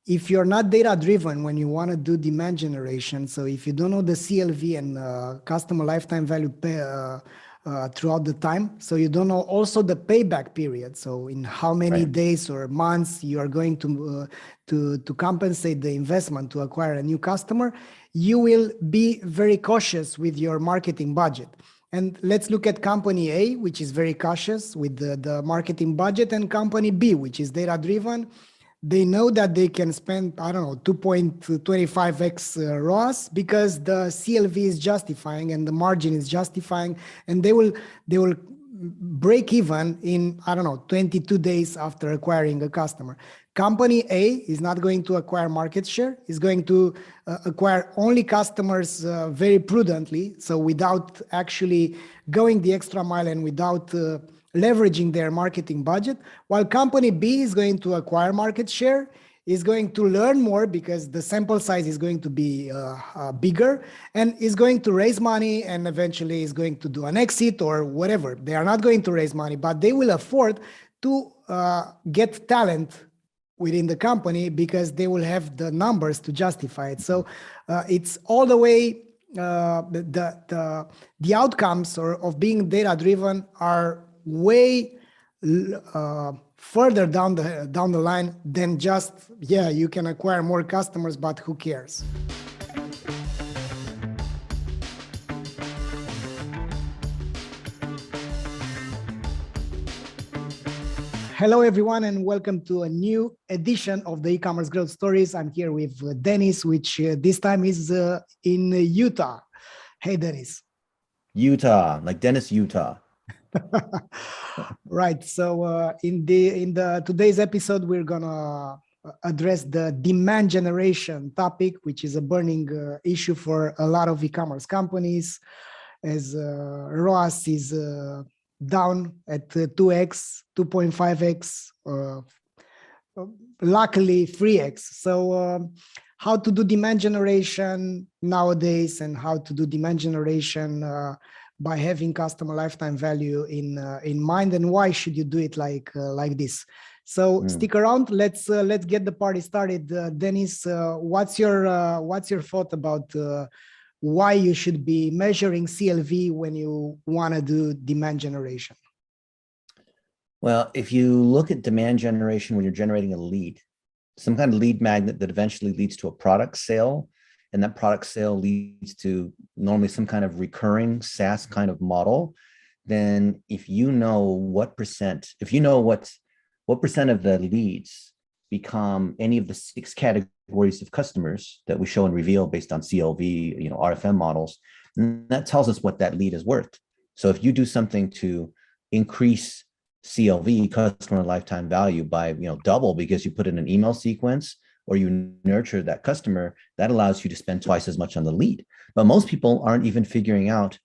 if you're not data driven when you want to do demand generation, so if you don't know the CLV and customer lifetime value throughout the time, so you don't know also the payback period, so in how many days or months you are going to compensate the investment to acquire a new customer, you will be very cautious with your marketing budget. And let's look at company A, which is very cautious with the marketing budget, and company B, which is data driven. They know that they can spend, I don't know, 2.25x ROAS because the CLV is justifying and the margin is justifying, and they will break even in, I don't know, 22 days after acquiring a customer. Company A is not going to acquire market share, is going to acquire only customers very prudently, so without actually going the extra mile and without leveraging their marketing budget, while company B is going to acquire market share, is going to learn more because the sample size is going to be bigger, and is going to raise money and eventually is going to do an exit or whatever. They are not going to raise money, but they will afford to get talent within the company because they will have the numbers to justify it. So it's all the way, the outcomes of being data driven are way further down the line than just, yeah, you can acquire more customers, but who cares? Hello, everyone, and welcome to a new edition of the e-commerce growth stories. I'm here with Dennis, which this time is in Utah. Hey, Dennis. Utah, like Dennis, Utah. Right. So in the today's episode, we're gonna address the demand generation topic, which is a burning issue for a lot of e-commerce companies, as ROAS is down at 2x, 2.5x, luckily 3x. So how to do demand generation nowadays, and how to do demand generation by having customer lifetime value in mind, and why should you do it like this? So stick around. Let's get the party started. Dennis, what's your thought about why you should be measuring CLV when you want to do demand generation? Well, if you look at demand generation when you're generating a lead, some kind of lead magnet that eventually leads to a product sale, and that product sale leads to normally some kind of recurring SaaS kind of model, then if you know what percent of the leads become any of the 6 categories of customers that we show and reveal based on CLV, RFM models, and that tells us what that lead is worth. So if you do something to increase CLV, customer lifetime value, by double because you put in an email sequence or you nurture that customer, that allows you to spend twice as much on the lead. But most people aren't even figuring out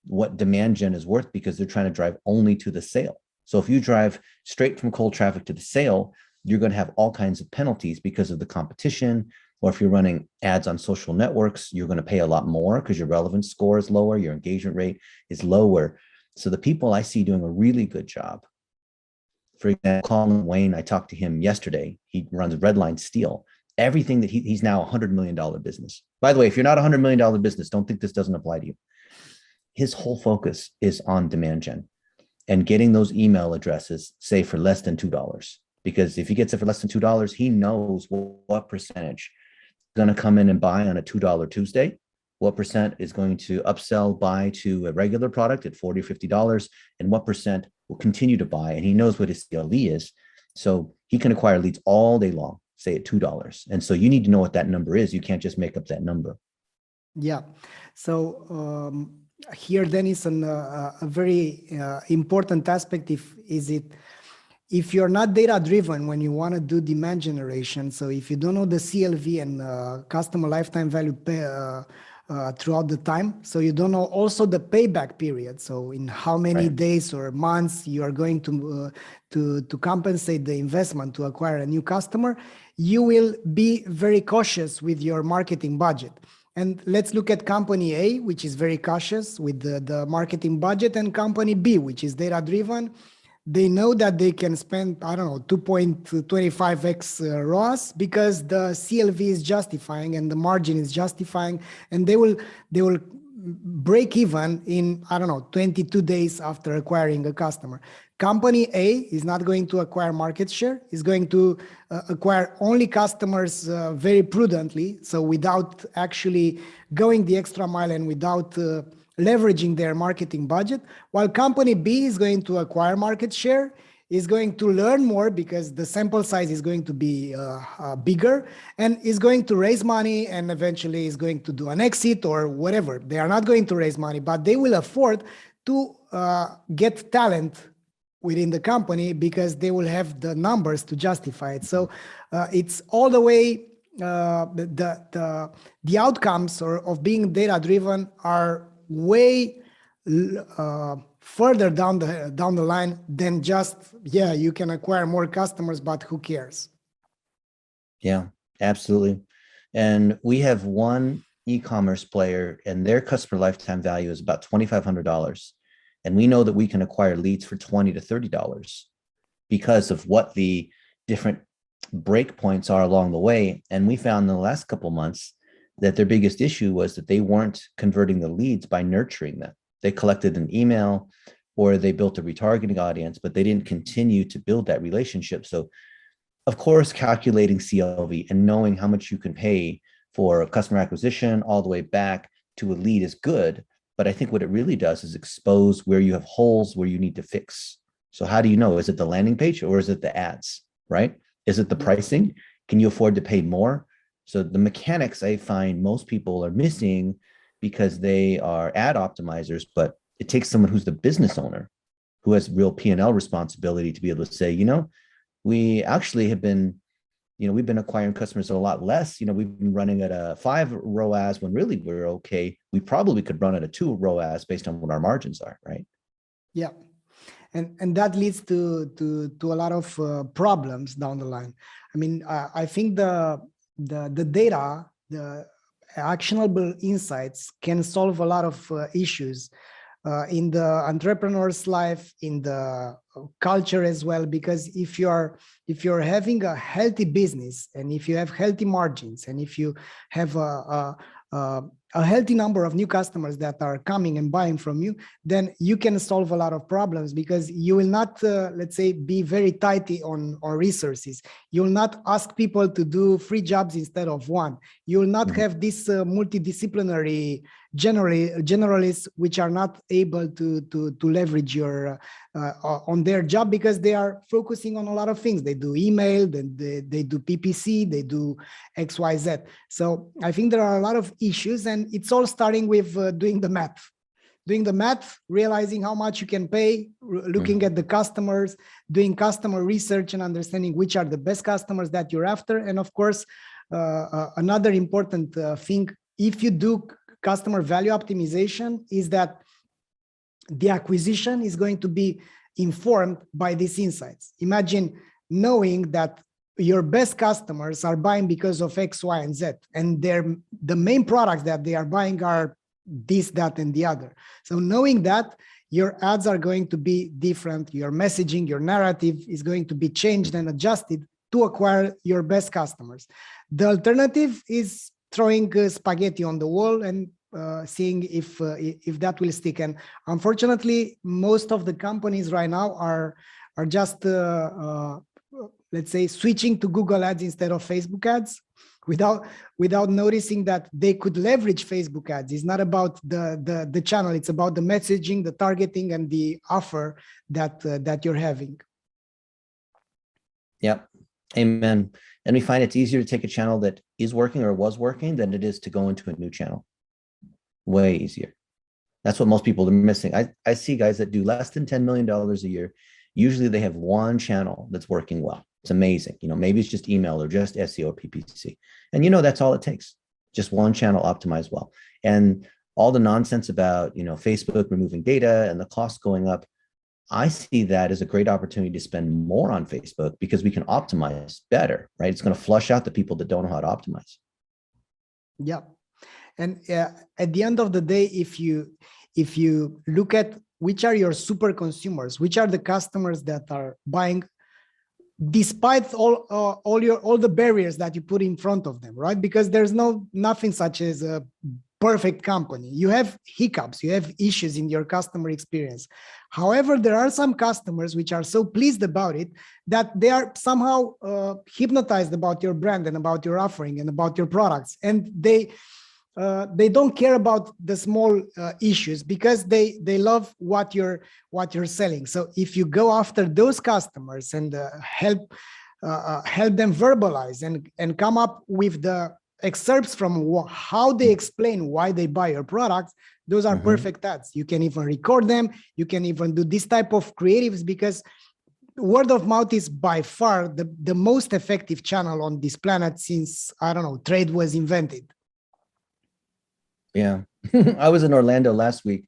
what demand gen is worth because they're trying to drive only to the sale. So if you drive straight from cold traffic to the sale, you're going to have all kinds of penalties because of the competition. Or if you're running ads on social networks, you're going to pay a lot more because your relevance score is lower, your engagement rate is lower. So the people I see doing a really good job, for example, Colin Wayne, I talked to him yesterday. He runs Redline Steel. Everything that he's now $100 million business. By the way, if you're not a $100 million business, don't think this doesn't apply to you. His whole focus is on demand gen and getting those email addresses, say, for less than $2. Because if he gets it for less than $2, he knows what percentage is going to come in and buy on a $2 Tuesday, what percent is going to upsell, buy to a regular product at $40 or $50, and what percent will continue to buy. And he knows what his CLV is. So he can acquire leads all day long, say at $2. And so you need to know what that number is. You can't just make up that number. Yeah. So here, Dennis, a very important aspect if you're not data driven when you want to do demand generation, so if you don't know the CLV and customer lifetime value throughout the time, so you don't know also the payback period, so in how many days or months you are going to compensate the investment to acquire a new customer, you will be very cautious with your marketing budget. And let's look at company A, which is very cautious with the marketing budget, and company B, which is data driven. they know that they can spend, I don't know, 2.25x ROAS because the CLV is justifying and the margin is justifying, and they will break even in, I don't know, 22 days after acquiring a customer. Company A is not going to acquire market share, is going to acquire only customers very prudently, so without actually going the extra mile and without leveraging their marketing budget, while company B is going to acquire market share, is going to learn more because the sample size is going to be bigger, and is going to raise money, and eventually is going to do an exit or whatever. They are not going to raise money, but they will afford to get talent within the company because they will have the numbers to justify it. So it's all the way, the outcomes of being data driven are way further down the line than just, yeah, you can acquire more customers, but who cares? Yeah, absolutely. And we have one e-commerce player, and their customer lifetime value is about $2,500. And we know that we can acquire leads for $20 to $30 because of what the different breakpoints are along the way. And we found in the last couple of months that their biggest issue was that they weren't converting the leads by nurturing them. They collected an email or they built a retargeting audience, but they didn't continue to build that relationship. So of course, calculating CLV and knowing how much you can pay for customer acquisition all the way back to a lead is good. But I think what it really does is expose where you have holes where you need to fix. So how do you know? Is it the landing page or is it the ads, right? Is it the pricing? Can you afford to pay more? So the mechanics I find most people are missing because they are ad optimizers, but it takes someone who's the business owner, who has real P&L responsibility to be able to say, we actually have been, we've been acquiring customers a lot less. We've been running at a 5 ROAS when really we're okay. We probably could run at a 2 ROAS based on what our margins are, right? Yeah. And that leads to a lot of problems down the line. I mean, I think the data, the actionable insights can solve a lot of issues in the entrepreneur's life, in the culture as well, because if you're having a healthy business, and if you have healthy margins, and if you have a healthy number of new customers that are coming and buying from you, then you can solve a lot of problems because you will not, let's say, be very tighty on resources. You will not ask people to do 3 jobs instead of 1. You will not have this multidisciplinary generalists which are not able to leverage your on their job because they are focusing on a lot of things. They do email, then they do PPC, they do XYZ. So I think there are a lot of issues, and it's all starting with doing the math, realizing how much you can pay, looking at the customers, doing customer research and understanding which are the best customers that you're after. And of course, another important thing, if you do customer value optimization, is that the acquisition is going to be informed by these insights. Imagine knowing that your best customers are buying because of X, Y, and Z, and the main products that they are buying are this, that, and the other. So knowing that, your ads are going to be different, your messaging, your narrative is going to be changed and adjusted to acquire your best customers. The alternative is throwing spaghetti on the wall and seeing if that will stick. And unfortunately, most of the companies right now are just let's say switching to Google ads instead of Facebook ads, without noticing that they could leverage Facebook ads. It's not about the channel, it's about the messaging, the targeting, and the offer that you're having. Yep. Amen. And we find it's easier to take a channel that is working or was working than it is to go into a new channel. Way easier. That's what most people are missing. I see guys that do less than $10 million a year. Usually they have one channel that's working well. It's amazing. Maybe it's just email or just SEO or PPC. And that's all it takes. Just one channel optimized well. And all the nonsense about, Facebook removing data and the cost going up, I see that as a great opportunity to spend more on Facebook because we can optimize better, right? It's going to flush out the people that don't know how to optimize. Yeah. And at the end of the day, if you look at which are your super consumers, which are the customers that are buying despite all the barriers that you put in front of them, right? Because there's nothing such as a perfect company. You have hiccups, you have issues in your customer experience. However, there are some customers which are so pleased about it that they are somehow hypnotized about your brand and about your offering and about your products, and they don't care about the small issues because they love what you're selling. So if you go after those customers and help them verbalize and come up with the excerpts from how they explain why they buy your products, those are perfect ads. You can even record them. You can even do this type of creatives, because word of mouth is by far the most effective channel on this planet since, I don't know, trade was invented. Yeah. I was in Orlando last week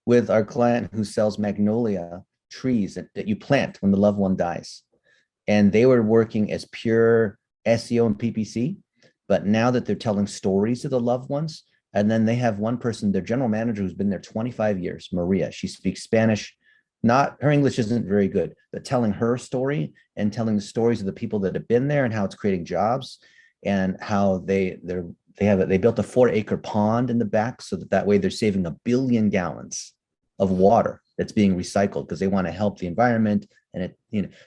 with our client who sells magnolia trees that you plant when the loved one dies. And they were working as pure SEO and PPC, but now that they're telling stories to the loved ones, and then they have one person, their general manager, who's been there 25 years, Maria. She speaks Spanish. Her English isn't very good, but telling her story and telling the stories of the people that have been there and how it's creating jobs and how they built a 4-acre pond in the back so that way they're saving 1 billion gallons of water that's being recycled because they want to help the environment. And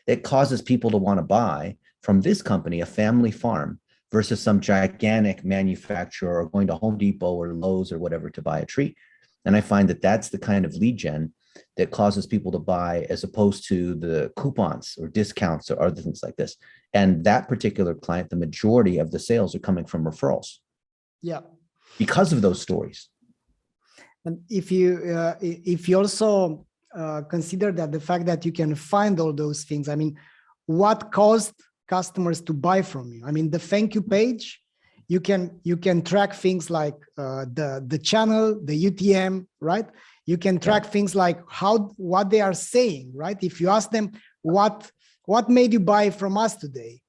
it causes people to want to buy from this company, a family farm, versus some gigantic manufacturer or going to Home Depot or Lowe's or whatever to buy a tree. And I find that that's the kind of lead gen that causes people to buy, as opposed to the coupons or discounts or other things like this. And that particular client, the majority of the sales are coming from referrals. Yeah. Because of those stories. And if you also consider that the fact that you can find all those things, I mean, what caused customers to buy from you? I mean, the thank you page, you can track things like the channel, the UTM, right? You can track things like what they are saying, right? If you ask them what made you buy from us today,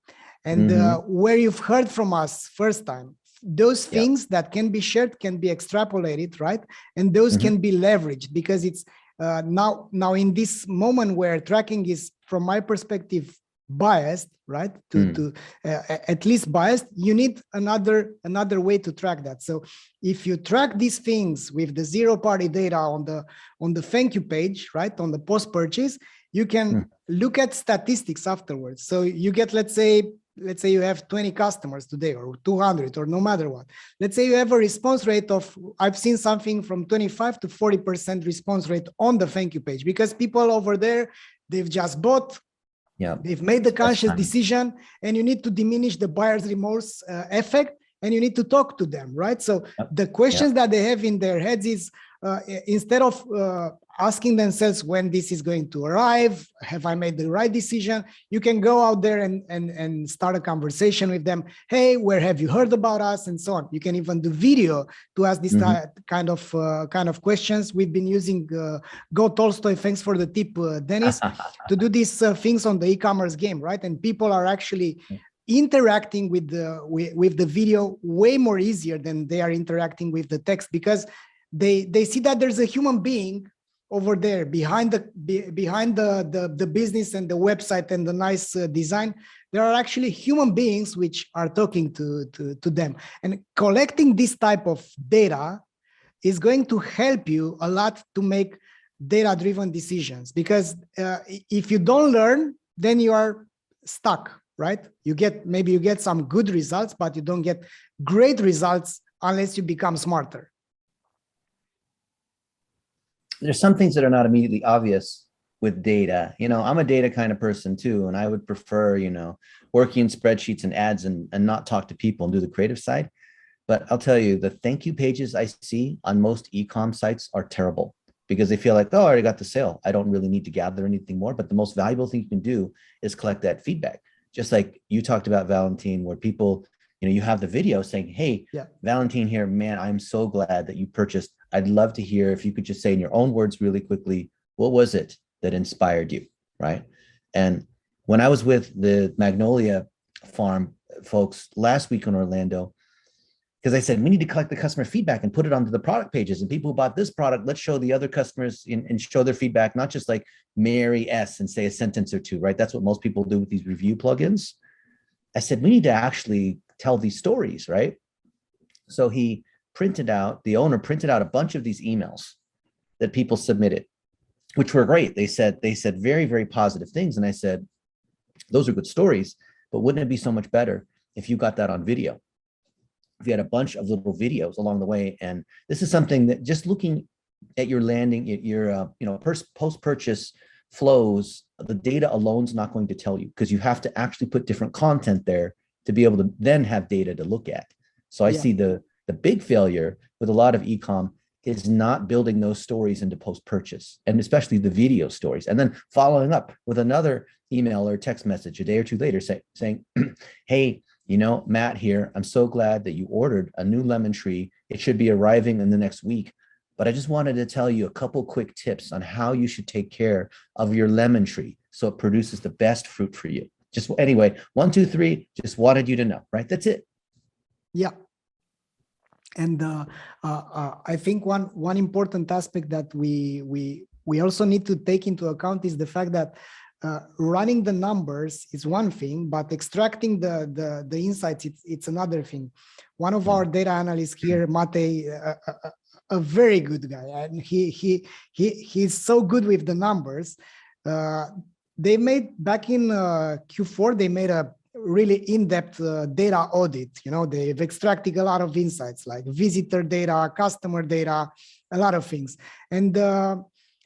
and where you've heard from us first time, those things that can be shared can be extrapolated, right? And those can be leveraged, because it's now in this moment where tracking is, from my perspective, biased, right? To at least biased, you need another way to track that. So if you track these things with the zero-party data on the thank you page, right, on the post-purchase, you can look at statistics afterwards. So you get, let's say you have 20 customers today, or 200, or no matter what. Let's say you have a response rate of, I've seen something from 25 to 40% response rate on the thank you page, because people over there, they've just bought. Yeah, they've made the conscious decision, and you need to diminish the buyer's remorse effect, and you need to talk to them, right? So the questions that they have in their heads is, instead of asking themselves when this is going to arrive, have I made the right decision? You can go out there and start a conversation with them. Hey, where have you heard about us? And so on. You can even do video to ask this kind of questions. We've been using Go Tolstoy, thanks for the tip, Dennis, to do these things on the e-commerce game, right? And people are actually interacting with the video way more easier than they are interacting with the text, because they see that there's a human being over there behind the business and the website and the nice design. There are actually human beings which are talking to them, and collecting this type of data is going to help you a lot to make data-driven decisions, because if you don't learn, then you are stuck, right? You get some good results, but you don't get great results unless you become smarter. There's some things that are not immediately obvious with data. I'm a data kind of person too, and I would prefer, working in spreadsheets and ads and not talk to people and do the creative side. But I'll tell you, the thank you pages I see on most e-com sites are terrible, because they feel like, oh, I already got the sale. I don't really need to gather anything more. But the most valuable thing you can do is collect that feedback. Just like you talked about, Valentin, where people, you have the video saying, hey, Valentin here, man, I'm so glad that you purchased. I'd love to hear if you could just say in your own words really quickly, what was it that inspired you, right? And when I was with the Magnolia Farm folks last week in Orlando, because I said we need to collect the customer feedback and put it onto the product pages. And people who bought this product, let's show the other customers and show their feedback, not just like Mary S. and say a sentence or two, right? That's what most people do with these review plugins. I said, we need to actually tell these stories, right? So the owner printed out a bunch of these emails that people submitted, which were great. They said very, very positive things. And I said, those are good stories, but wouldn't it be so much better if you got that on video? If you had a bunch of little videos along the way. And this is something that just looking at your landing, your post-purchase flows, the data alone is not going to tell you, because you have to actually put different content there to be able to then have data to look at. So I see the big failure with a lot of e-com is not building those stories into post-purchase, and especially the video stories, and then following up with another email or text message a day or two later saying, hey, Matt here, I'm so glad that you ordered a new lemon tree. It should be arriving in the next week, but I just wanted to tell you a couple quick tips on how you should take care of your lemon tree so it produces the best fruit for you. Just anyway, 1, 2, 3, just wanted you to know, right? That's it. Yeah. And I think one important aspect that we also need to take into account is the fact that running the numbers is one thing, but extracting the insights, it's another thing. One of our data analysts here, Mate, a very good guy, and he's so good with the numbers. They made back in Q4, they made a really in-depth data audit. They've extracted a lot of insights like visitor data, customer data, a lot of things. And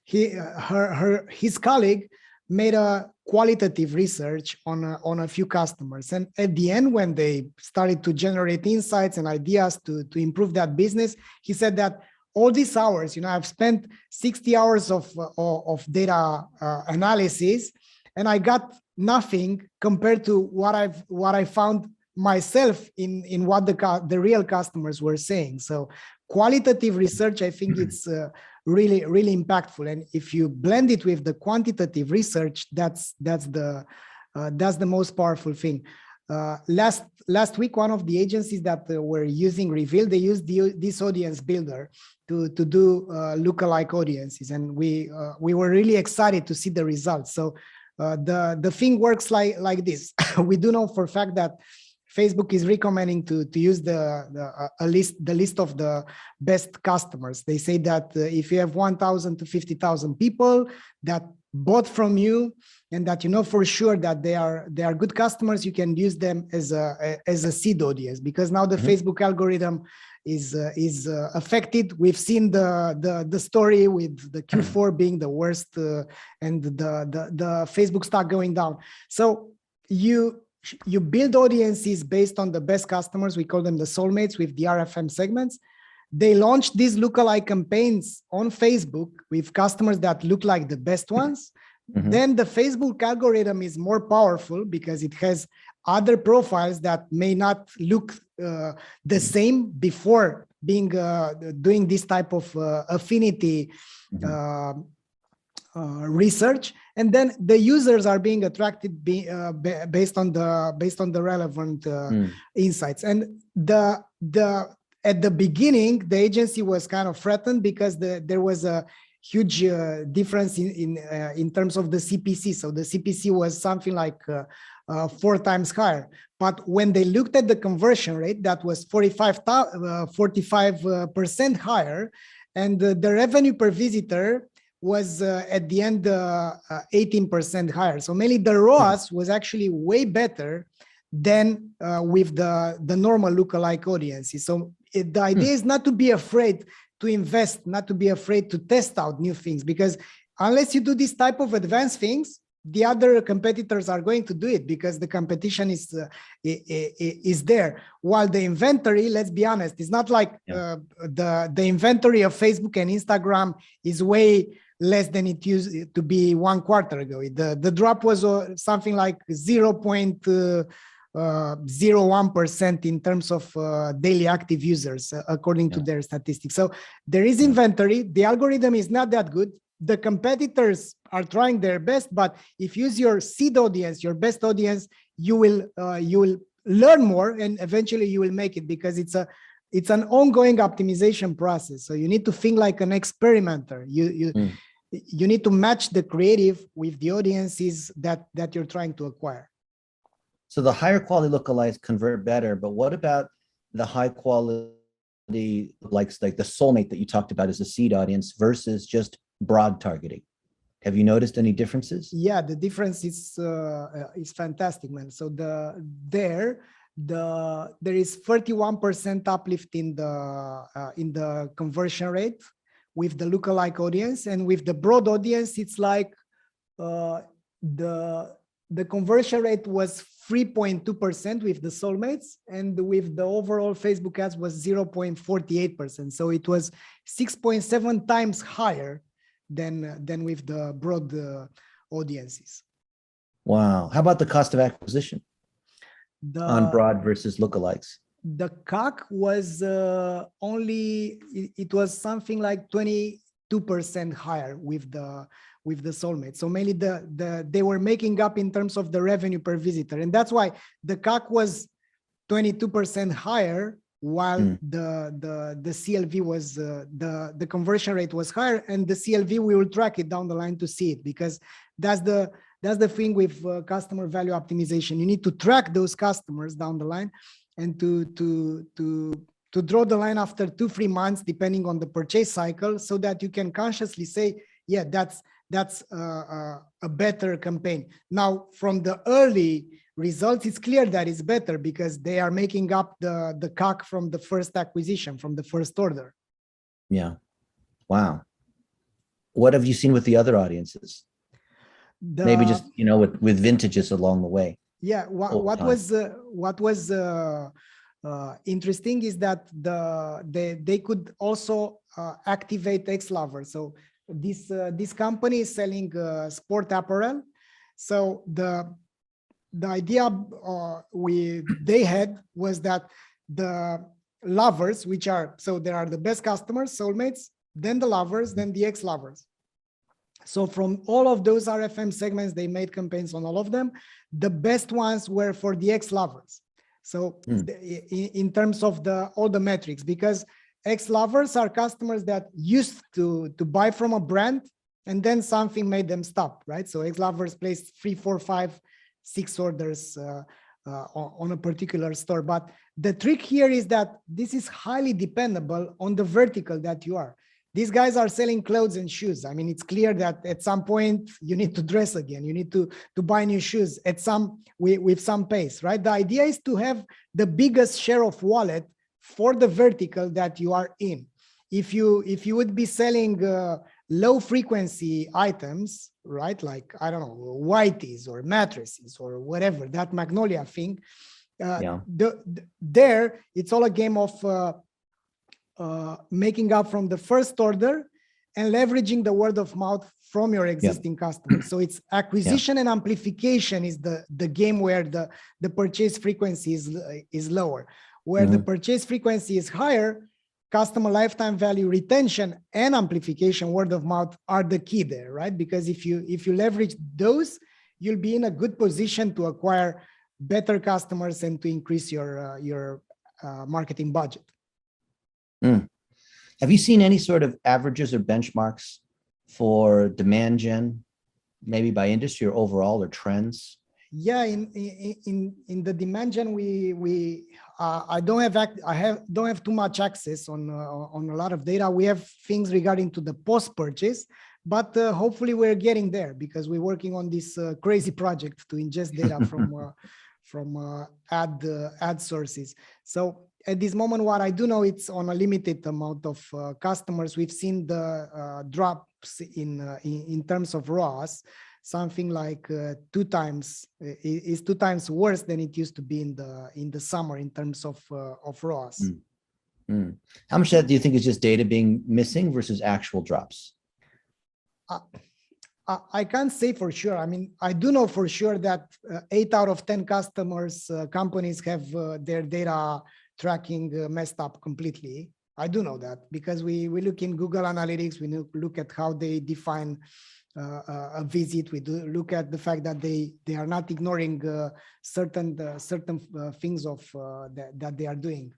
his colleague made a qualitative research on a few customers. And at the end, when they started to generate insights and ideas to improve that business, he said that all these hours, I've spent 60 hours of data analysis, and I got nothing compared to what I found myself in what the real customers were saying. So qualitative research, I think it's really, really impactful. And if you blend it with the quantitative research, that's the most powerful thing. Last week, one of the agencies that were using Reveal, they used this audience builder to do lookalike audiences, and we were really excited to see the results. So the thing works like this. We do know for a fact that Facebook is recommending to use the list of the best customers. They say that if you have 1,000 to 50,000 people that bought from you, and that for sure that they are good customers, you can use them as a seed audience, because now the Facebook algorithm is affected. We've seen the story with the Q4 being the worst and the Facebook stock going down. So you build audiences based on the best customers. We call them the soulmates with the RFM segments. They launched these lookalike campaigns on Facebook with customers that look like the best ones. Then the Facebook algorithm is more powerful because it has other profiles that may not look the same before being doing this type of affinity research, and then the users are being attracted based on the relevant insights. And at the beginning, the agency was kind of threatened because there was a huge difference in terms of the CPC. So the CPC was something like 4 times higher. But when they looked at the conversion rate, that was 45% higher, and the revenue per visitor was at the end 18% higher. So mainly the ROAS was actually way better than with the normal lookalike audiences. So the idea is not to be afraid to invest, not to be afraid to test out new things, because unless you do this type of advanced things, the other competitors are going to do it because the competition is there. While the inventory, let's be honest, it's not like the inventory of Facebook and Instagram is way less than it used to be 1 quarter ago. The drop was something like 0.01% in terms of daily active users, according to their statistics. So there is inventory. The algorithm is not that good. The competitors are trying their best, but if you use your seed audience, your best audience, you will learn more, and eventually you will make it, because it's a it's an ongoing optimization process. So you need to think like an experimenter. You need to match the creative with the audiences that you're trying to acquire. So the higher quality lookalikes convert better, but what about the high quality likes, like the soulmate that you talked about as a seed audience versus just broad targeting? Have you noticed any differences? Yeah, the difference is fantastic, man. So there is 31% uplift in the conversion rate with the lookalike audience, and with the broad audience, it's like the conversion rate was 3.2% with the soulmates, and with the overall Facebook ads was 0.48%. So it was 6.7 times higher than with the broad audiences. Wow. How about the cost of acquisition on broad versus lookalikes? The CAC was it was something like 22% higher with the soulmate. So mainly they were making up in terms of the revenue per visitor, and that's why the CAC was 22% higher, while the CLV was the conversion rate was higher, and the CLV, we will track it down the line to see it, because that's the thing with customer value optimization. You need to track those customers down the line, and to draw the line after 2-3 months, depending on the purchase cycle, so that you can consciously say, yeah, that's a better campaign. Now, from the early results, it's clear that it's better because they are making up the CAC from the first acquisition, from the first order. Yeah. Wow. What have you seen with the other audiences? Maybe just, with vintages along the way. Yeah. What was interesting is that they could also activate ex-lovers. So this company is selling sport apparel. So the idea they had was that the lovers, so there are the best customers, soulmates, then the lovers, then the ex-lovers. So from all of those RFM segments, they made campaigns on all of them. The best ones were for the ex-lovers. So in terms of all the metrics, because ex-lovers are customers that used to buy from a brand, and then something made them stop, right? So ex-lovers placed 3, 4, 5, 6 orders on a particular store. But the trick here is that this is highly dependable on the vertical that you are. These guys are selling clothes and shoes. I mean, it's clear that at some point you need to dress again. You need to buy new shoes with some pace, right? The idea is to have the biggest share of wallet for the vertical that you are in. If you would be selling low frequency items, right? Like, I don't know, whiteys or mattresses or whatever, that Magnolia thing, there it's all a game of making up from the first order and leveraging the word of mouth from your existing customers. So it's acquisition and amplification is the game where the purchase frequency is lower. Where the purchase frequency is higher, customer lifetime value retention and amplification, word of mouth, are the key there, right? Because if you leverage those, you'll be in a good position to acquire better customers and to increase your marketing budget. Have you seen any sort of averages or benchmarks for demand gen, maybe by industry or overall, or trends? Yeah, in the demand gen, I don't have too much access on a lot of data. We have things regarding to the post purchase, but hopefully we're getting there, because we're working on this crazy project to ingest data from ad sources. So at this moment, what I do know, it's on a limited amount of customers. We've seen the drops in terms of ROAS. Something like 2 times is 2 times worse than it used to be in the summer in terms of ROAS. How much of that do you think is just data being missing versus actual drops? I can't say for sure. I mean, I do know for sure that 8 out of 10 companies have their data tracking messed up completely. I do know that because we look in Google Analytics, we look at how they define a visit. We do look at the fact that they are not ignoring certain things that they are doing.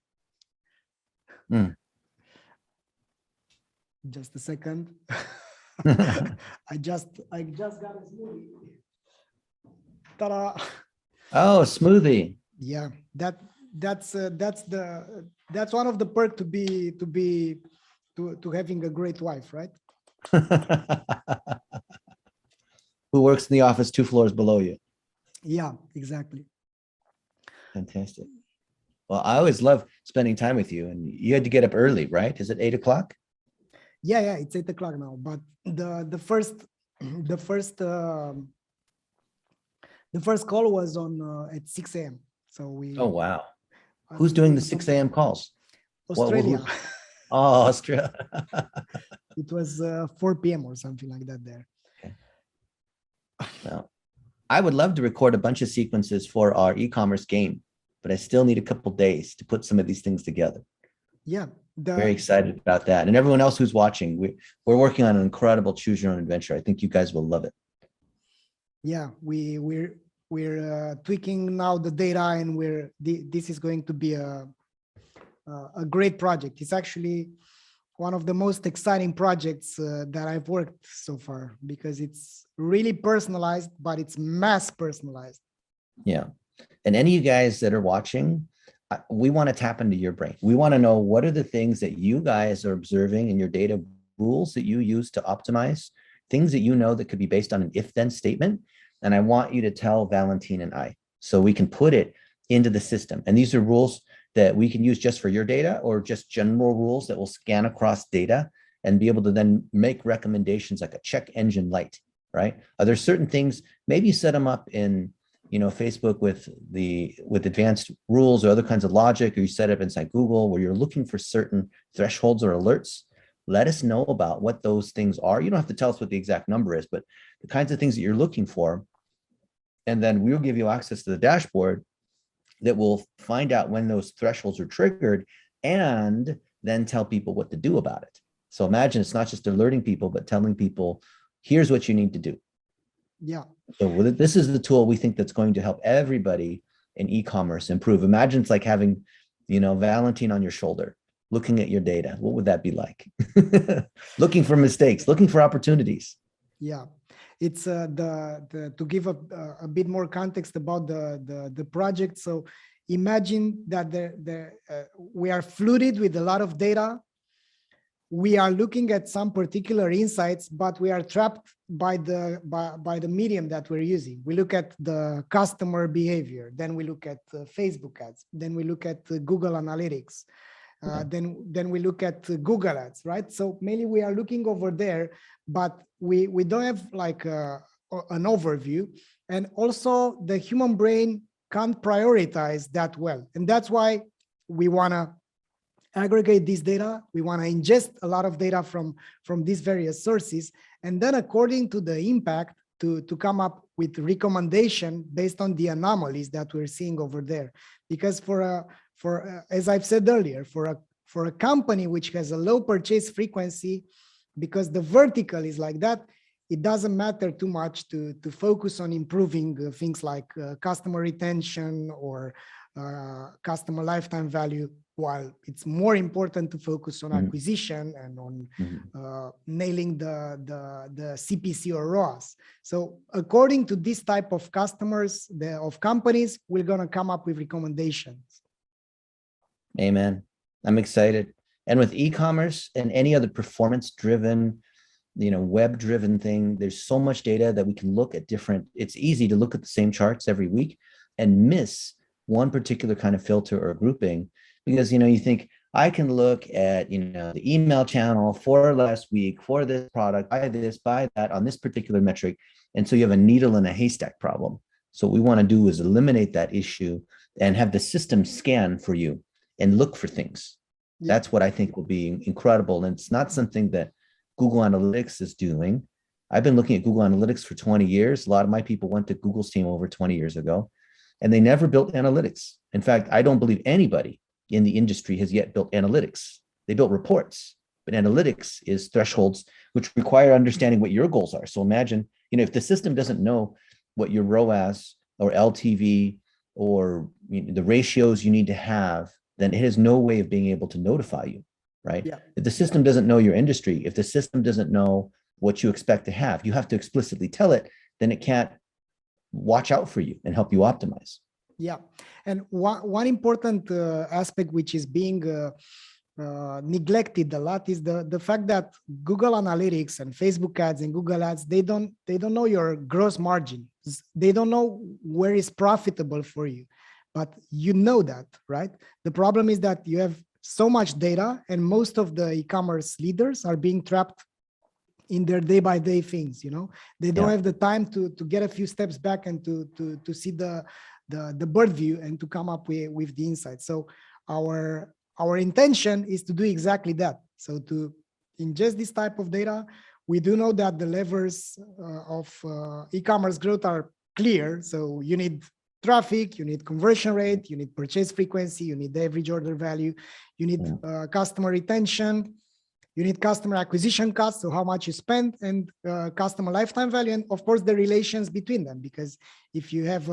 Mm. Just a second. I just got a smoothie. Ta-da! Oh, smoothie. Yeah, that's one of the perk to having a great wife, right? Who works in the office 2 floors below you. Yeah, exactly. Fantastic. Well, I always love spending time with you, and you had to get up early, right? Is it 8 o'clock? Yeah, it's 8 o'clock now. But the first the first the first call was on at 6 a.m. So Oh, wow. I've Who's been doing doing the some 6 a.m. calls? Australia. Oh, Australia. It was 4 p.m. or something like that there. Okay. Well, I would love to record a bunch of sequences for our e-commerce game, but I still need a couple days to put some of these things together. Yeah, Very excited about that. And everyone else who's watching, we're working on an incredible choose your own adventure. I think you guys will love it. Yeah, we're tweaking now the data, and this is going to be a great project. It's actually one of the most exciting projects that I've worked so far, because it's really personalized, but it's mass personalized. Yeah. And any of you guys that are watching, we want to tap into your brain. We want to know what are the things that you guys are observing in your data, rules that you use to optimize, things that you know that could be based on an if-then statement. And I want you to tell Valentin and I, so we can put it into the system. And these are rules that we can use just for your data, or just general rules that will scan across data and be able to then make recommendations like a check engine light, right? Are there certain things, maybe you set them up in, Facebook with advanced rules or other kinds of logic, or you set up inside Google where you're looking for certain thresholds or alerts. Let us know about what those things are. You don't have to tell us what the exact number is, but the kinds of things that you're looking for. And then we'll give you access to the dashboard that will find out when those thresholds are triggered, and then tell people what to do about it. So imagine it's not just alerting people, but telling people, here's what you need to do. Yeah. So this is the tool we think that's going to help everybody in e-commerce improve. Imagine it's like having, Valentin on your shoulder, looking at your data. What would that be like? Looking for mistakes, looking for opportunities. Yeah, it's to give a bit more context about the project. So imagine that we are flooded with a lot of data. We are looking at some particular insights, but we are trapped by the medium that we're using. We look at the customer behavior, then we look at Facebook ads, then we look at Google Analytics, then we look at Google ads, right? So mainly we are looking over there, but we don't have like an overview, and also the human brain can't prioritize that well, and that's why we want to aggregate this data. We want to ingest a lot of data from these various sources, and then according to the impact to come up with recommendation based on the anomalies that we're seeing over there. Because as I've said earlier, for a company which has a low purchase frequency, because the vertical is like that, it doesn't matter too much to focus on improving things like customer retention or customer lifetime value, while it's more important to focus on acquisition and on nailing the CPC or ROAS. So according to this type of customers, of companies, we're going to come up with recommendations. Amen. I'm excited. And with e-commerce and any other performance-driven, web-driven thing, there's so much data that we can look at it's easy to look at the same charts every week and miss one particular kind of filter or grouping, because, you think I can look at, the email channel for last week for this product, buy this, buy that on this particular metric. And so you have a needle in a haystack problem. So what we want to do is eliminate that issue and have the system scan for you and look for things. Yeah. That's what I think will be incredible. And it's not something that Google Analytics is doing. I've been looking at Google Analytics for 20 years. A lot of my people went to Google's team over 20 years ago, and they never built analytics. In fact, I don't believe anybody in the industry has yet built analytics. They built reports, but analytics is thresholds which require understanding what your goals are. So imagine, if the system doesn't know what your ROAS or LTV or the ratios you need to have then it has no way of being able to notify you, right? Yeah. If the system doesn't know your industry, if the system doesn't know what you expect to have, you have to explicitly tell it, then it can't watch out for you and help you optimize. Yeah. And one important aspect which is being neglected a lot is the fact that Google Analytics and Facebook ads and Google ads, they don't know your gross margin. They don't know where is profitable for you, but you know that, right? The problem is that you have so much data, and most of the e-commerce leaders are being trapped in their day-by-day things. They don't have the time to get a few steps back and to see the bird view and to come up with the insights. So our intention is to do exactly that. So to ingest this type of data, we do know that the levers of e-commerce growth are clear. So you need traffic, you need conversion rate, you need purchase frequency, you need the average order value, you need customer retention, you need customer acquisition costs, so how much you spend, and customer lifetime value, and of course the relations between them. Because if you have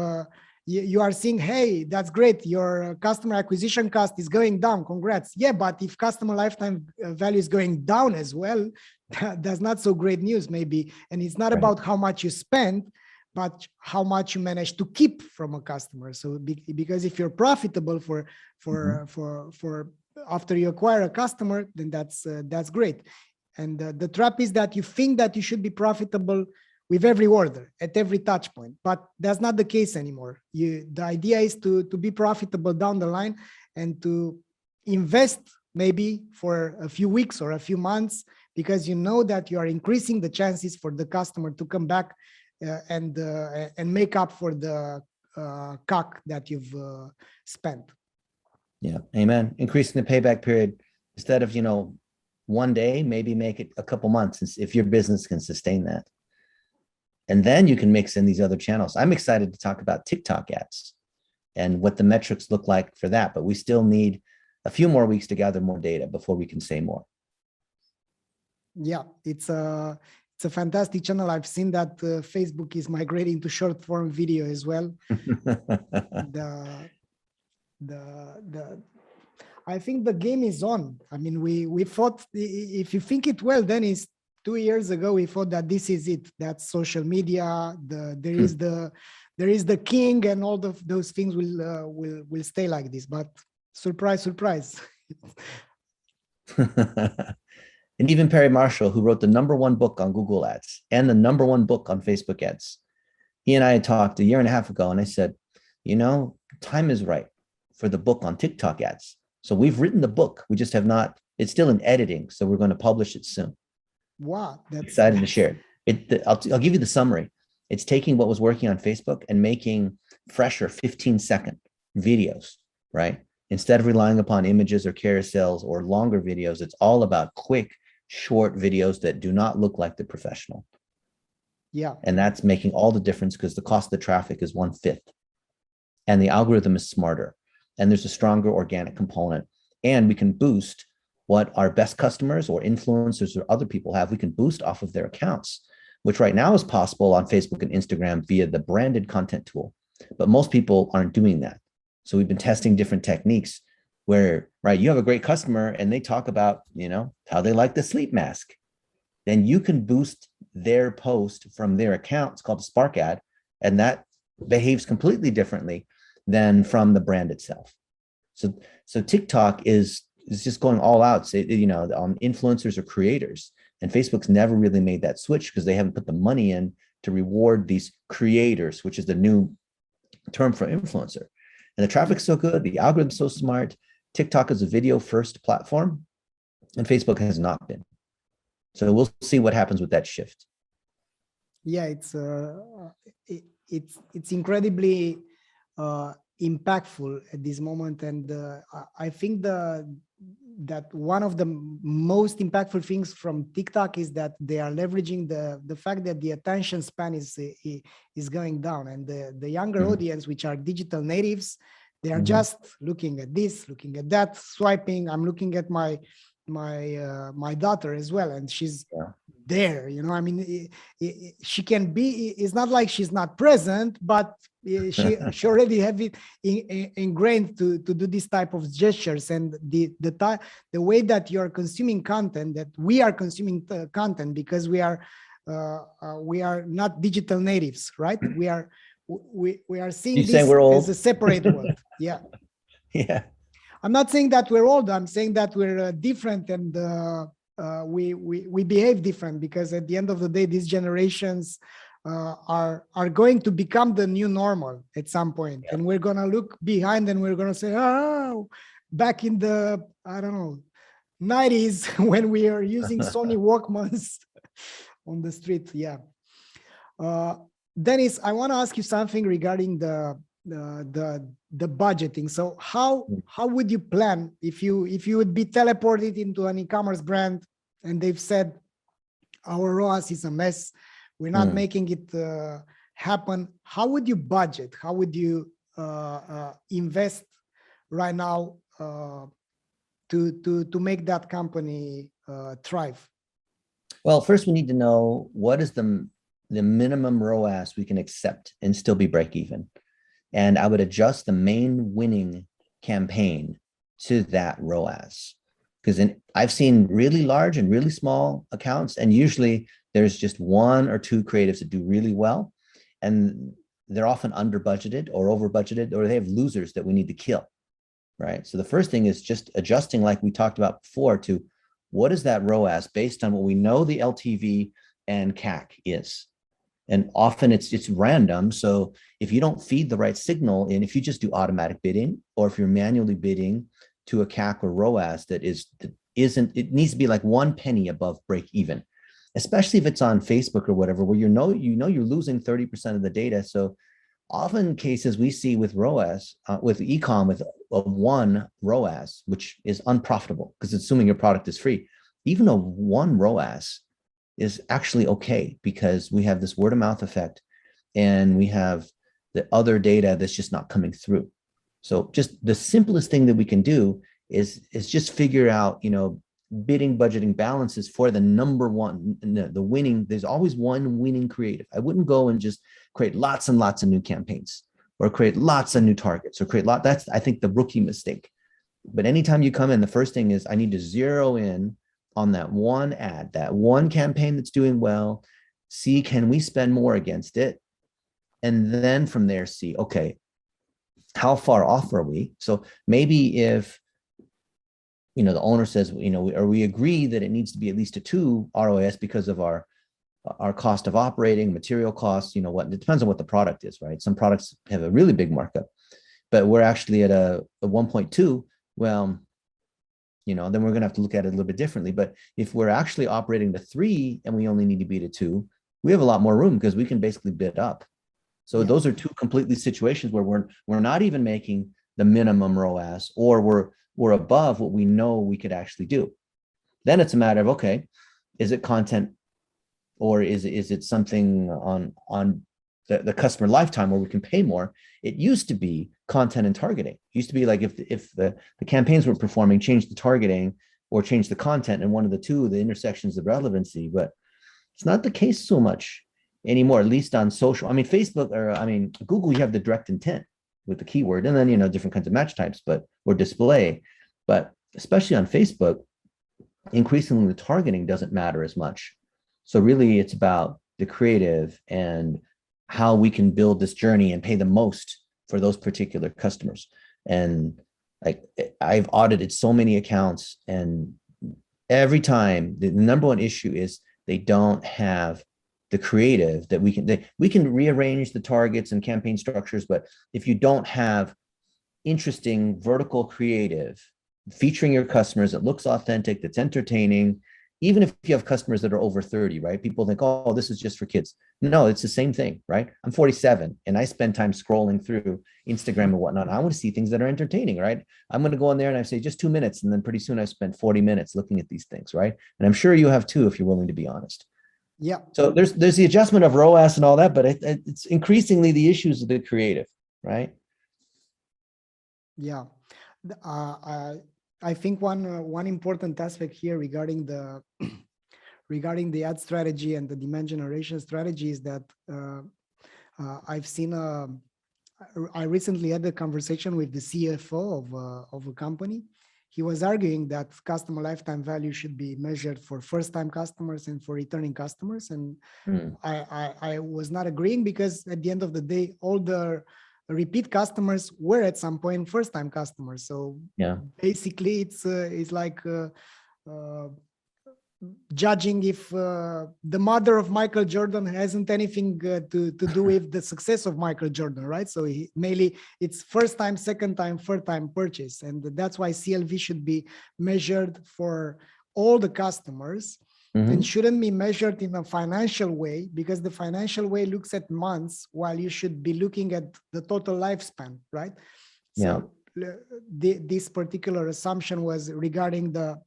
you are seeing, hey, that's great, your customer acquisition cost is going down, congrats. Yeah, but if customer lifetime value is going down as well, that's not so great news maybe. And it's not about how much you spend, but how much you manage to keep from a customer. So because if you're profitable for after you acquire a customer, then that's great. And the trap is that you think that you should be profitable with every order at every touch point, but that's not the case anymore. The idea is to be profitable down the line and to invest maybe for a few weeks or a few months, because you know that you are increasing the chances for the customer to come back and make up for the CAC that you've spent. Yeah, amen. Increasing the payback period, instead of 1 day, maybe make it a couple months if your business can sustain that. And then you can mix in these other channels. I'm excited to talk about TikTok ads and what the metrics look like for that, but we still need a few more weeks to gather more data before we can say more. Yeah, it's a fantastic channel. I've seen that Facebook is migrating to short form video as well. I think the game is on. I mean, we thought, if you think it well, then it's 2 years ago we thought that this is it. That's social media. There is the king, and all of those things will stay like this. But surprise, surprise. And even Perry Marshall, who wrote the #1 book on Google Ads and the #1 book on Facebook ads, he and I had talked a year and a half ago, and I said, time is right for the book on TikTok ads. So we've written the book. We just have not, it's still in editing. So we're going to publish it soon. Wow. That's excited to share it. I'll give you the summary. It's taking what was working on Facebook and making fresher 15-second videos, right? Instead of relying upon images or carousels or longer videos, it's all about quick, short videos that do not look like the professional. Yeah. And that's making all the difference, because the cost of the traffic is 1/5. And the algorithm is smarter. And there's a stronger organic component. And we can boost what our best customers or influencers or other people have. We can boost off of their accounts, which right now is possible on Facebook and Instagram via the branded content tool. But most people aren't doing that. So we've been testing different techniques where, right, you have a great customer and they talk about, how they like the sleep mask. Then you can boost their post from their account. It's called a Spark ad. And that behaves completely differently than from the brand itself. So TikTok is just going all out, on influencers or creators. And Facebook's never really made that switch because they haven't put the money in to reward these creators, which is the new term for influencer. And the traffic's so good, the algorithm's so smart. TikTok is a video first platform, and Facebook has not been. So we'll see what happens with that shift. Yeah, it's incredibly impactful at this moment, and I think that one of the most impactful things from TikTok is that they are leveraging the fact that the attention span is going down, and the younger audience, which are digital natives, they are just looking at this, looking at that, swiping. I'm looking at my daughter as well, and she's there. I mean, she can be. It's not like she's not present, but She already have it ingrained to do this type of gestures, and the way that you are consuming content, that we are consuming content, because we are not digital natives, right? We are seeing You say this we're as old? a separate world. Yeah. Yeah. I'm not saying that we're old. I'm saying that we're different, and we behave different, because at the end of the day, these generations are going to become the new normal at some point, and we're gonna look behind and we're gonna say, oh, back in the, I don't know, 90s when we are using Sony Walkmans on the street. Yeah. Dennis, I want to ask you something regarding the budgeting. So how would you plan if you would be teleported into an e-commerce brand and they've said our ROAS is a mess, we're not making it happen? How would you budget? How would you invest right now to make that company thrive? Well, first we need to know what is the minimum ROAS we can accept and still be break even. And I would adjust the main winning campaign to that ROAS. Because I've seen really large and really small accounts, and usually there's just one or two creatives that do really well, and they're often under budgeted or over budgeted, or they have losers that we need to kill, right? So the first thing is just adjusting, like we talked about before, to what is that ROAS based on what we know the LTV and CAC is. And often it's random. So if you don't feed the right signal in, if you just do automatic bidding, or if you're manually bidding to a CAC or ROAS that isn't, it needs to be like 1 penny above break even, especially if it's on Facebook or whatever, where you know you're losing 30% of the data. So often cases we see with ROAS, with e-com with a 1 ROAS, which is unprofitable because assuming your product is free, even a 1 ROAS is actually okay, because we have this word of mouth effect and we have the other data that's just not coming through. So just the simplest thing that we can do is just figure out, bidding budgeting balances for the number one, the winning. There's always one winning creative. I wouldn't go and just create lots and lots of new campaigns or create lots of new targets or that's, I think, the rookie mistake. But anytime you come in, the first thing is I need to zero in on that one ad, that one campaign that's doing well, see, can we spend more against it? And then from there, see, okay, how far off are we? So maybe if, the owner says, or we agree that it needs to be at least a 2 ROAS because of our cost of operating, material costs, it depends on what the product is, right? Some products have a really big markup, but we're actually at a 1.2, well, then we're going to have to look at it a little bit differently. But if we're actually operating to 3 and we only need to be to 2, we have a lot more room because we can basically bid up. So those are two completely situations where we're not even making the minimum ROAS, or we're above what we know we could actually do. Then it's a matter of, okay, is it content, or is it something on the customer lifetime where we can pay more? It used to be content and targeting. It used to be like if the campaigns weren't performing, change the targeting or change the content, and one of the two, the intersections of relevancy. But it's not the case so much anymore, at least on social. Facebook, or Google, you have the direct intent with the keyword, and then different kinds of match types, or display. But especially on Facebook, increasingly the targeting doesn't matter as much. So really, it's about the creative and how we can build this journey and pay the most for those particular customers. And I've audited so many accounts, and every time the number one issue is they don't have the creative that we can rearrange the targets and campaign structures. But if you don't have interesting vertical creative featuring your customers that looks authentic, that's entertaining, even if you have customers that are over 30, right? People think, oh, this is just for kids. No, it's the same thing, right? I'm 47 and I spend time scrolling through Instagram and whatnot. I want to see things that are entertaining, right? I'm going to go in there and I say just 2 minutes. And then pretty soon I spent 40 minutes looking at these things, right? And I'm sure you have too, if you're willing to be honest. Yeah. So there's the adjustment of ROAS and all that, but it's increasingly the issues of the creative, right? Yeah. I think one important aspect here regarding the ad strategy and the demand generation strategy is that I've seen I recently had a conversation with the CFO of a company. He was arguing that customer lifetime value should be measured for first-time customers and for returning customers. And I was not agreeing, because at the end of the day, all the repeat customers were at some point first-time customers. So Yeah. basically, it's like judging if the mother of Michael Jordan hasn't anything to do with the success of Michael Jordan, right? So mainly it's first time, second time, third time purchase. And that's why CLV should be measured for all the customers and shouldn't be measured in a financial way, because the financial way looks at months, while you should be looking at the total lifespan, right? So this particular assumption was regarding the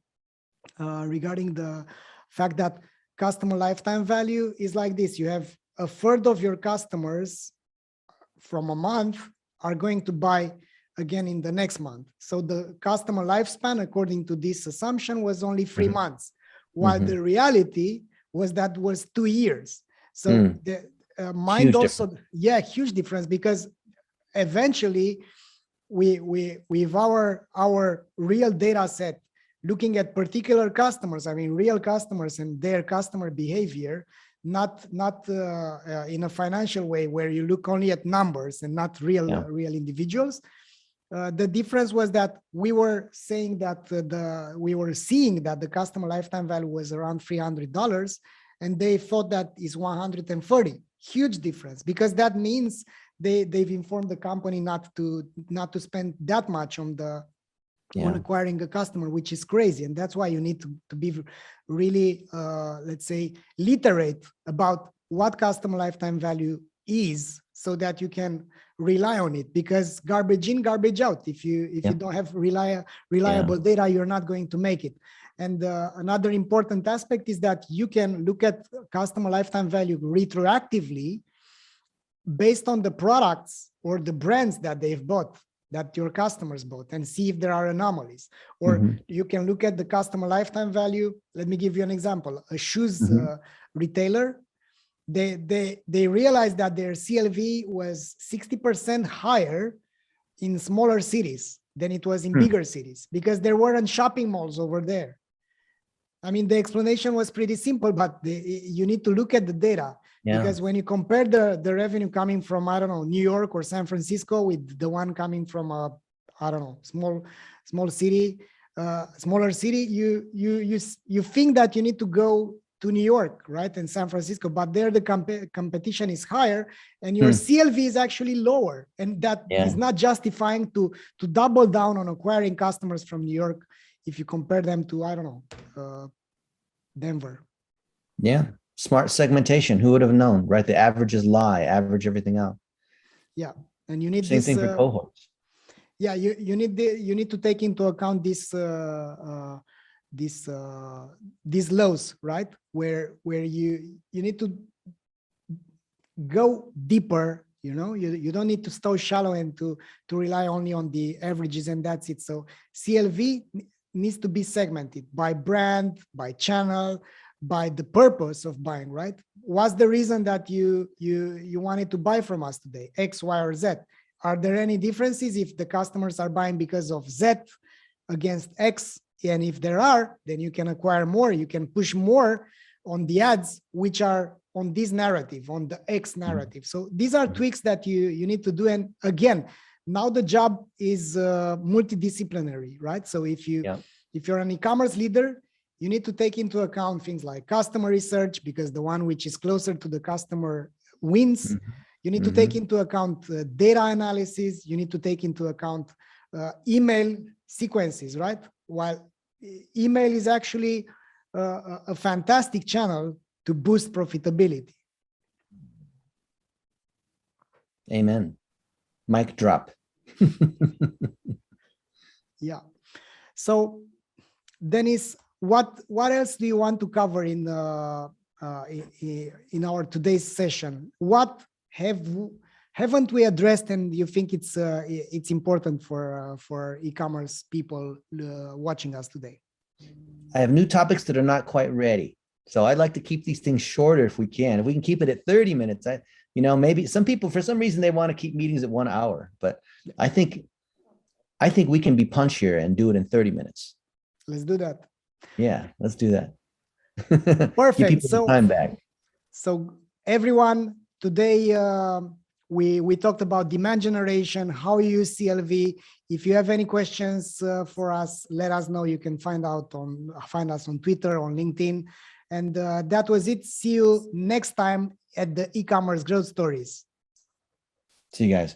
fact that customer lifetime value is like this. You have a third of your customers from a month are going to buy again in the next month. So the customer lifespan, according to this assumption, was only 3 months, while the reality was that was 2 years. So the mind Huge also, difference. huge difference, because eventually we with our real data set, looking at particular customers, I mean, real customers and their customer behavior, not in a financial way where you look only at numbers and not real individuals. The difference was that we were saying that we were seeing that the customer lifetime value was around $300, and they thought that is 130. Huge difference, because that means they've informed the company not to spend that much on acquiring a customer, which is crazy. And that's why you need to be really, let's say, literate about what customer lifetime value is, so that you can rely on it, because garbage in, garbage out. If you don't have reliable data, you're not going to make it. And another important aspect is that you can look at customer lifetime value retroactively based on the products or the brands that they've bought, that your customers bought, and see if there are anomalies. Or you can look at the customer lifetime value. Let me give you an example. A shoes retailer, they realized that their CLV was 60% higher in smaller cities than it was in bigger cities, because there weren't shopping malls over there. I mean, the explanation was pretty simple, but you need to look at the data. Because when you compare the revenue coming from, I don't know, New York or San Francisco with the one coming from a, I don't know, small city, smaller city, you think that you need to go to New York, right, and San Francisco, but there the competition is higher, and your CLV is actually lower, and that is not justifying to double down on acquiring customers from New York if you compare them to, I don't know, Denver. Yeah. Smart segmentation. Who would have known, right? The averages lie, average everything out. Yeah. And you need same thing for cohorts. Yeah, you need to take into account these laws, right? Where you need to go deeper. You don't need to stay shallow and to rely only on the averages, and that's it. So CLV needs to be segmented by brand, by channel, by the purpose of buying, right? What's the reason that you wanted to buy from us today? X, Y, or Z. Are there any differences if the customers are buying because of Z against X? And if there are, then you can acquire more. You can push more on the ads, which are on this narrative, on the X narrative. So these are tweaks that you need to do. And again, now the job is multidisciplinary, right? So if you're an e-commerce leader, you need to take into account things like customer research, because the one which is closer to the customer wins. You need to take into account data analysis. You need to take into account email sequences, right? While email is actually a fantastic channel to boost profitability. Amen. Mic drop. Yeah. So Dennis, what else do you want to cover in our today's session? What haven't we addressed, and you think it's important for e-commerce people watching us today? I have new topics that are not quite ready, so I'd like to keep these things shorter if we can. If we can keep it at 30 minutes, You know, maybe some people, for some reason, they want to keep meetings at 1 hour, but I think we can be punchier and do it in 30 minutes. Let's do that. Yeah, let's do that. Give Perfect. people the time back. So everyone, today we talked about demand generation, how you use CLV. If you have any questions for us, let us know. You can find us on Twitter, on LinkedIn. And that was it. See you next time at the e-commerce growth stories. See you guys.